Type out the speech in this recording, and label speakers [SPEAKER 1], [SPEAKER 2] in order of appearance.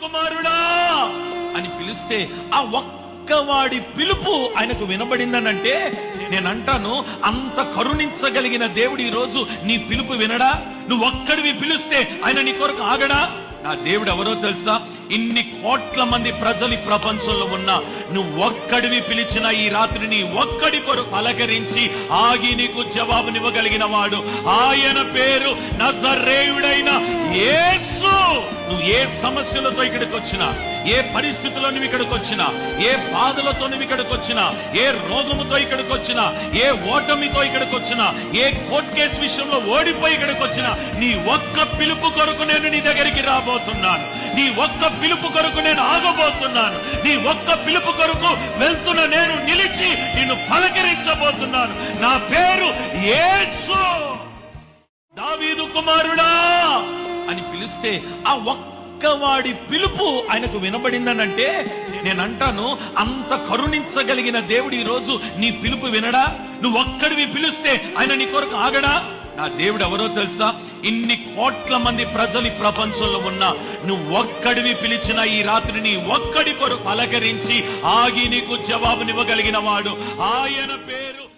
[SPEAKER 1] కుమారుడా అని పిలిస్తే ఆ ఒక్కవాడి పిలుపు ఆయనకు వినబడిందనంటే, నేనంటాను, అంత కరుణించగలిగిన దేవుడు ఈ రోజు నీ పిలుపు వినడా? నువ్వు ఒక్కడివి పిలిస్తే ఆయన నీ కొరకు ఆగడా? నా దేవుడు ఎవరో తెలుసా? ఇన్ని కోట్ల మంది ప్రజలు ఈ ప్రపంచంలో ఉన్నా నువ్వు ఒక్కడివి పిలిచిన ఈ రాత్రి నీ ఒక్కడి కొరకు అలకరించి ఆగి నీకు జవాబునివ్వగలిగిన వాడు. ఆయన పేరు నజరేయుడైన యేసు. నువ్వు ఏ సమస్యలతో ఇక్కడికి వచ్చినా, ఏ పరిస్థితుల్లో నువ్వు ఇక్కడికి వచ్చినా, ఏ బాధలతో నువ్వు ఇక్కడికి వచ్చినా, ఏ రోగముతో ఇక్కడికి వచ్చినా, ఏ ఓటమితో ఇక్కడికి వచ్చినా, ఏ కోర్టు కేసు విషయంలో ఓడిపోయి ఇక్కడికి వచ్చినా, నీ ఒక్క పిలుపు కొరకు నేను నీ దగ్గరికి రాబోతున్నాను. నీ ఒక్క పిలుపు కొరకు నేను ఆగబోతున్నాను. నీ ఒక్క పిలుపు కొరకు వెళ్తున్న నేను నిలిచి నిన్ను పలకరించబోతున్నాను. నా పేరు యేసు. దావీదు కుమారుడా అని పిలిస్తే ఆ ఒక్కవాడి పిలుపు ఆయనకు వినబడిందనంటే, నేనంటాను, అంత కరుణించగలిగిన దేవుడు ఈ రోజు నీ పిలుపు వినడా? నువ్వు ఒక్కడివి పిలిస్తే ఆయన నీ కొరకు ఆగడా? నా దేవుడు ఎవరో తెలుసా? ఇన్ని కోట్ల మంది ప్రజలు ఈ ప్రపంచంలో ఉన్నా నువ్వు ఒక్కడివి పిలిచిన ఈ రాత్రి నీ ఒక్కడి కొరకు అలకరించి ఆగి నీకు జవాబునివ్వగలిగిన వాడు. ఆయన పేరు